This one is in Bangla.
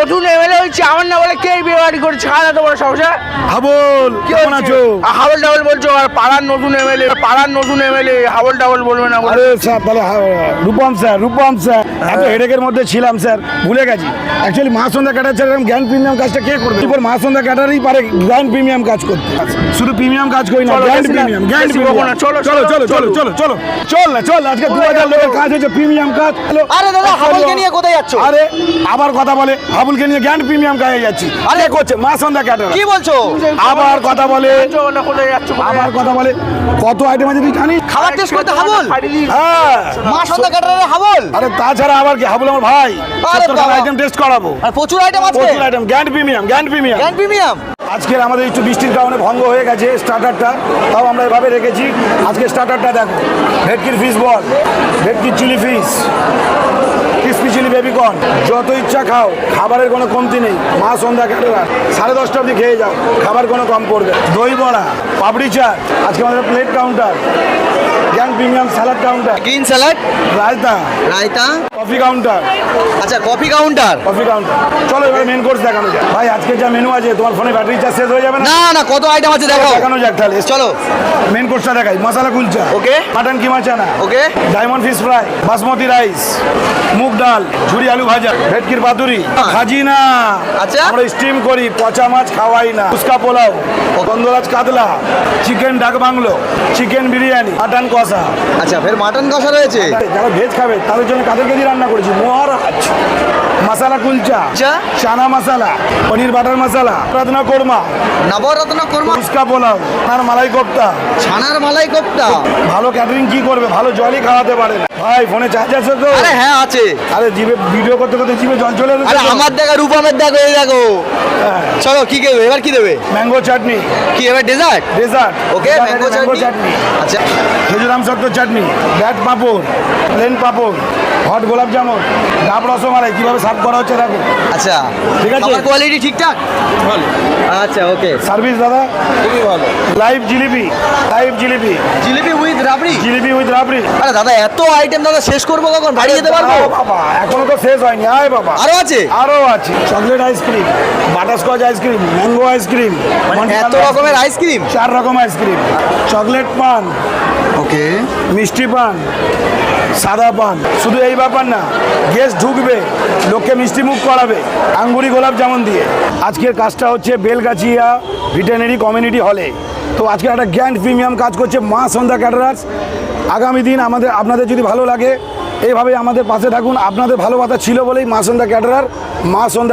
নতুন এমএলএ হচ্ছে আমার না বলে কে বিয়ে বাড়ি করেছে খাওয়া দাওয়া তোমার সমস্যা হাবল কেমন আছো? হাবল ডাবল বলছো আর পাড়ার নতুন এমএলএ হাবল ডাবল বলবে না আরে স্যার তাহলে রূপম স্যার এত হেডেকের মধ্যে ছিলাম স্যার, ভুলে গেছি। অ্যাকচুয়ালি মহাসন্ধ্যা ক্যাটার ছাড়া এরকম জ্ঞান প্রিমিয়াম কাজটা কে করবে? এরপর মহাসন্ধ্যা ক্যাটারই পারে জ্ঞান প্রিমিয়াম কাজ করতে। শুধু প্রিমিয়াম কাজ করি না, জ্ঞান প্রিমিয়াম। চলো চলো চলো চলো চলো চলো চল না চল, আজকে 2000 লোকের কাজ হচ্ছে প্রিমিয়াম কাজ। আরে দাদা হাবলকে নিয়ে কোথায় যাচ্ছ? আরে আবার কথা বলে হাবুলকে নিয়ে জ্ঞান প্রিমিয়াম কাজে যাচ্ছি। আরে করছে মহাসন্ধ্যা ক্যাটার। কি বলছো? আবার কথা বলে কোথায় যাচ্ছ আবার কথা বলে কত আইটেম আছে তুই জানিস? খাবার টেস্ট করতে হাবল? হ্যাঁ মা সন্ধ্যা ক্যাটারের হাবল? আরে তাছাড়া আবার কি, হাবুল আমার ভাই। আরে বাবা। আইটেম টেস্ট করাবো, আর প্রচুর আইটেম আছে? প্রচুর আইটেম। জ্ঞান প্রিমিয়াম জ্ঞান প্রিমিয়াম। আজকের আমাদের একটু বৃষ্টির কারণে ভঙ্গ হয়ে গেছে স্টার্টারটা, তাও আমরা এভাবে রেখেছি। আজকে স্টার্টারটা দেখো, ভেটকির ফিশ বল, ভেটকির chilli fish, crispy chilli baby corn, যত ইচ্ছা খাও, খাবারের কোনো কমতি নেই। মা সন্ধ্যা ক্যাটারার 10:30 অবধি খেয়ে যাও, খাবার কোনো কম পড়বে। দই বড়া, পাপড়ি চাট, আজকে আমাদের প্লেট কাউন্টার, জ্ঞান premium salad counter, green salad, raita, coffee counter, আচ্ছা কফি কাউন্টার। চলো এবার মেন কোর্স দেখানো যাক। ভাই আজকে যা মেনু আছে, তোমার ফোনে ব্যাটারি চার্জ শেষ হয়ে যাবে না? না না, কত আইটেম আছে দেখাও। দেখানো যাক তাহলে, চলো মেন কোর্সটা দেখাই। Masala kulcha, okay. Mutton keema chana, okay. Diamond fish fry, basmati rice, মুগ ডাল, ঝুরি আলু ভাজা, ভেটকির পাতুরি, ভাজি না, আচ্ছা। আমরা স্টিম করি, পচা মাছ খাওয়াই না, ফুচকা পোলাও, গন্ধরাজ কাতলা, চিকেন ডাক বাংলো, চিকেন বিরিয়ানি, মাটন কষা। আচ্ছা ফের মাটন কষা রয়েছে। যারা ভেজ খাবে তাদের জন্য কাদেরকে দিয়ে রান্না করেছি? মহারাজ মশালা কুলচা, আচ্ছা। চানা মশলা, পনির বাটার মশলা, রত্ন কোরমা, নবরত্ন কোরমা, ফুচকা পোলাও, আর মালাই কোপ্তা। ছানার মালাই কোপ্তা। ভালো ক্যাটারিং কি করবে, ভালো জলই খাওয়াতে পারে না। ভাই ফোনে চার্জ আছে তো? আরে হ্যাঁ আছে। আরে জিভে ভিডিও করতে করতে জিভে জল চলে এসেছে আরে তো? আমার দেখা রূপমের দেখো, এই দেখো। হ্যাঁ। চলো কি দেবে এবার? কি দেবে? ম্যাঙ্গো চাটনি, কি এবার ডেজার্ট? ডেজার্ট, ওকে ম্যাঙ্গো চাটনি। আচ্ছা খেজুরাম সত্তর চাটনি, ব্যাট পাঁপড়, প্লেন পাঁপড়, হট গোলাপ জামুন, ডাব রসমালাই, কিভাবে সার্ভ করা হচ্ছে দেখো। আচ্ছা ঠিক আছে। খাবার কোয়ালিটি ঠিকঠাক? ভালো। আচ্ছা ওকে। সার্ভিস দাদা খুবই ভালো। Live jalebi, jalebi with rabri. Jalebi with rabri. আরে দাদা এত আইটেম দাদা শেষ করবো কখন? বাড়ি যেতে পারবো? দাঁড়াও বাবা, এখনো তো শেষ হয়নি। আয় বাবা, আরো আছে? আরো আছে। Chocolate ice cream, butterscotch ice cream, mango ice cream, এত রকমের আইসক্রিম? 4 রকম আইসক্রিম, চকলেট পান, ওকে। মিষ্টি পান, সাদা পান। শুধু এই ব্যাপার না, গেস্ট ঢুকবে, লোককে মিষ্টি মুখ করাবে আঙ্গুরি গোলাপ জামুন দিয়ে। আজকের কাজটা হচ্ছে বেলগাছিয়া ভেটেরিনারি কমিউনিটি হলে। তো আজকে একটা জ্ঞান প্রিমিয়াম কাজ করছে মা সন্ধ্যা ক্যাটারার্স। আগামী দিন আপনাদের যদি ভালো লাগে এইভাবে আমাদের পাশে থাকুন। আপনাদের ভালোবাসা ছিল বলেই মা সন্ধ্যা ক্যাটারার, মা সন্ধ্যা